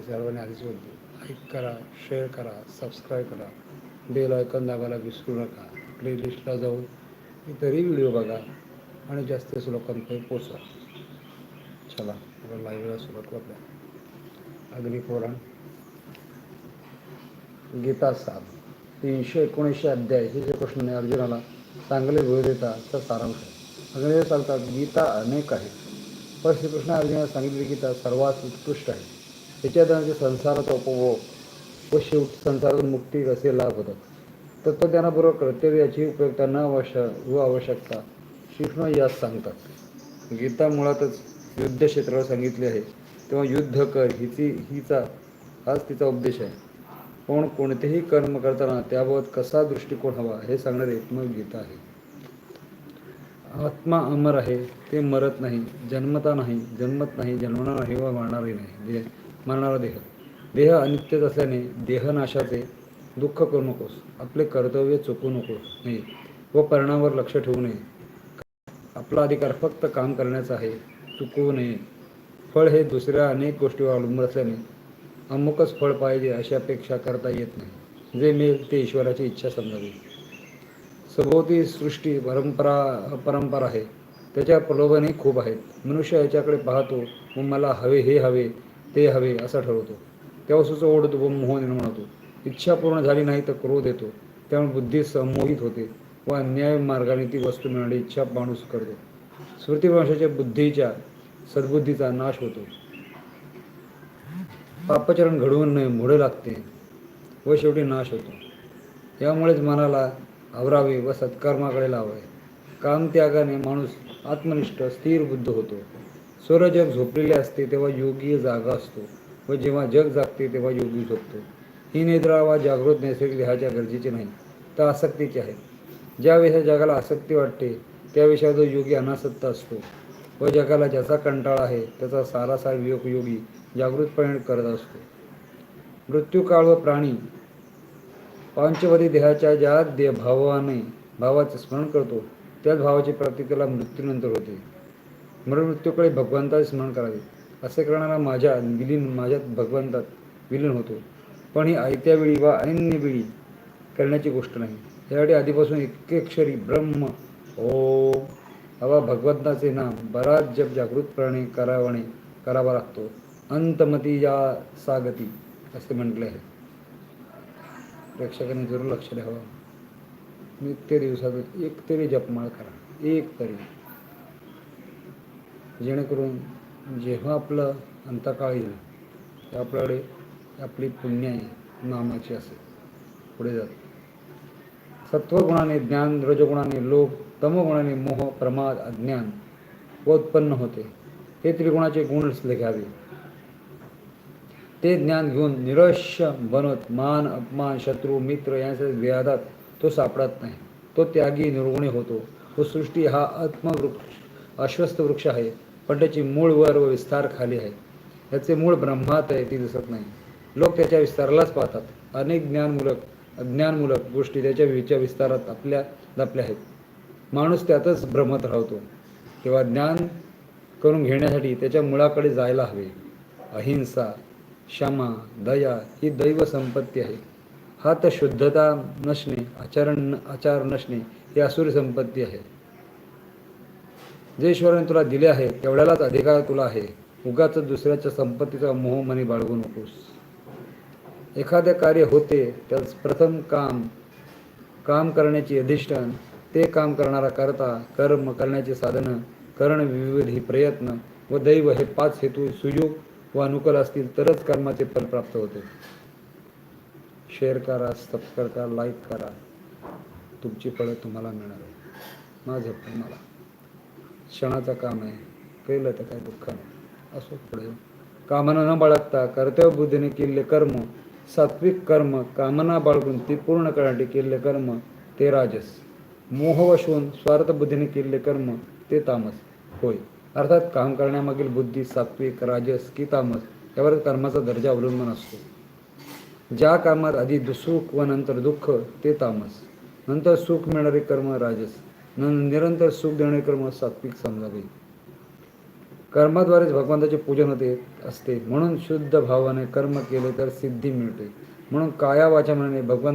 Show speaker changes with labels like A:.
A: सर्वांनी आधीच बोलतो, लाईक करा, शेअर करा, सबस्क्राईब करा, बेल आयकॉन दाबायला विसरू नका. प्लेलिस्टला जाऊन इतरही व्हिडिओ बघा आणि जास्तीत लोकांपर्यंत पोचवा. चला आता लाईव्हला सुरुवात करूया. अग्निपुराण गीता 7 319 अध्याय. हे श्रीकृष्णाने अर्जुनाला चांगले बोध देताचा सारांश आहे. अग्निदेव सांगतात, गीता अनेक आहे, पण श्रीकृष्ण अर्जुनाला सांगितले गीता सर्वात उत्कृष्ट आहे. त्याच्या संसाराचा उपभोग व शेवटी संसारातून मुक्ती कसे लाभ होतात. तत्वज्ञानापूर्वक कर्तव्य याची उपयोगिता न आवश्यकता श्रीकृष्ण यास सांगतात. गीता मुळातच युद्धक्षेत्रावर सांगितले आहे, तेव्हा युद्ध कर हाच तिचा उपदेश आहे. पण कोणतेही कर्म करताना त्याबाबत कसा दृष्टिकोन हवा हे सांगणारे एकमेव गीता आहे. आत्मा अमर आहे, ते मरत नाही, जन्मत नाही, जन्मणार नाही व मरणारही नाही. मरणारा देह अनित्यच असल्याने देहनाशाचे दुःख करू नकोस. आपले कर्तव्य चुकू नाही व परिणामावर लक्ष ठेवू नये. आपला अधिकार फक्त काम करण्याचा आहे, चुकवू नये. फळ हे दुसऱ्या अनेक गोष्टीवर अवलंबून असल्याने अमुकच फळ पाहिजे अशी अपेक्षा करता येत नाही. जे मिळेल ते ईश्वराची इच्छा समजावी. सभोवती सृष्टी परंपरा आहे, त्याच्या प्रलोभनही खूप आहेत. मनुष्य याच्याकडे पाहतो व मला हवे, हे हवे, ते हवे असं ठरवतो. त्या वस्तूचा ओढ व मोह निर्माण होतो. इच्छा पूर्ण झाली नाही तर क्रोध येतो. त्यामुळे बुद्धी संमोहित होते व अन्याय मार्गाने ती वस्तू मिळण्याची इच्छा माणूस करतो. स्मृतिभ्रंशाच्या सद्बुद्धीचा नाश होतो. पापचरण घडवून मुळे लागते व शेवटी नाश होतो. यामुळेच मनाला आवरावे व सत्कर्माकडे लावावे. कामत्यागाने माणूस आत्मनिष्ठ स्थिर बुद्ध होतो. जग झोपलेले असते तेव्हा योगी जागा असतो व जेव्हा जग जागते तेव्हा योगी झोपतो. ही निद्रा वा जागृत नैसर्गिक देहाच्या गरजेची नाही, तर आसक्तीची आहे. ज्या विषयात जगाला आसक्ती वाटते त्या विषयात जो योगी अनासक्त असतो व जगाला ज्याचा कंटाळा आहे त्याचा सारासार वियोग योगी जागृतपणे करत असतो. मृत्यूकाळ व प्राणी पांचवदी देहाच्या ज्या भावाचे स्मरण करतो त्याच भावाची प्राप्ती त्याला मृत्यूनंतर होते. मृत्यूकडे भगवंताचे स्मरण करावे. असे करणारा माझ्यात भगवंतात विलीन होतो. पण ही आयत्या वेळी वा अन्य वेळी करण्याची गोष्ट नाही. यासाठी आधीपासून एकेक्षरी ब्रह्म ओम हवा भगवंताचे नाम बराच जप जागृतपणे करावा लागतो. अंतमती या सागती असे म्हटले आहे. प्रेक्षकांनी जरूर लक्ष द्यावं. नित्य दिवसातून एक तरी जपमाळ करा, एक तरी, जेणेकरून जेव्हा आपलं अंतकाळ येईल तेव्हा आपल्याकडे आपली पुण्य नामाची असेल. पुढे जात सत्वगुणाने ज्ञान, रजगुणाने लोभ, तमोगुणाने मोह, प्रमाद, अज्ञान व उत्पन्न होते. हे त्रिगुणाचे गुण घ्यावे. ते ज्ञान घेऊन निरश्य बनवत मान, अपमान, शत्रू, मित्र यांच्या विवादात तो सापडत नाही. तो त्यागी निर्गुणी होतो. तो सृष्टी हा अश्वस्थ वृक्ष आहे, पण त्याची मूळ वर व विस्तार खाली आहे. याचे मूळ ब्रह्मात आहे, ती दिसत नाही. लोक त्याच्या विस्तारालाच पाहतात. अनेक अज्ञानमूलक गोष्टी त्याच्या विस्तारात लपल्या आहेत. माणूस त्यातच भ्रमत राहतो. तेव्हा ज्ञान करून घेण्यासाठी त्याच्या मुळाकडे जायला हवे. अहिंसा, क्षमा, दया ही दैव संपत्ती आहे. हात शुद्धता नसणे, आचार नसणे ही आसुरी संपत्ती आहे. जे ईश्वराने तुला दिले आहे तेवढ्यालाच अधिकार तुला आहे. उगाच दुसऱ्याच्या संपत्तीचा मोहमनी बाळगू नकोस. एखादे कार्य होते त्यास प्रथम काम करण्याची अधिष्ठान, ते काम करणारा करता, कर्म करण्याचे साधन, करण विविध प्रयत्न व दैव हे 5 हेतू सुयोग व अनुकूल असतील तरच कर्माचे फल प्राप्त होते. शेअर करा, सबस्क्राईब करा, लाईक करा. तुमची फळं तुम्हाला मिळणार आहे. माझं पण मला क्षणाचं काम आहे, केलं तर काही दुःख नाही. असो पुढे. कामना न बाळगता कर्तव्यबुद्धीने केलेले कर्म सात्विक कर्म, कामना बाळगून ती पूर्ण करण्यासाठी केलेले कर्म ते राजस, मोहवशून स्वार्थबुद्धीने केलेले कर्म ते तामस होय. अर्थात काम करण्यामागील बुद्धी सात्विक, राजस की तामस यावर कर्माचा दर्जा अवलंबून असतो. ज्या कामात आधी सुख व नंतर दुःख ते तामस, नंतर सुख मिळणारे कर्म राजस, निरंतर सुख देणारे कर्म सात्विक समजावे. कर्माद्वारेच भगवंताचे पूजन होते असते. म्हणून शुद्ध भावाने कर्म केले तर सिद्धी मिळते. म्हणून काया वाचा मनाने भगवंत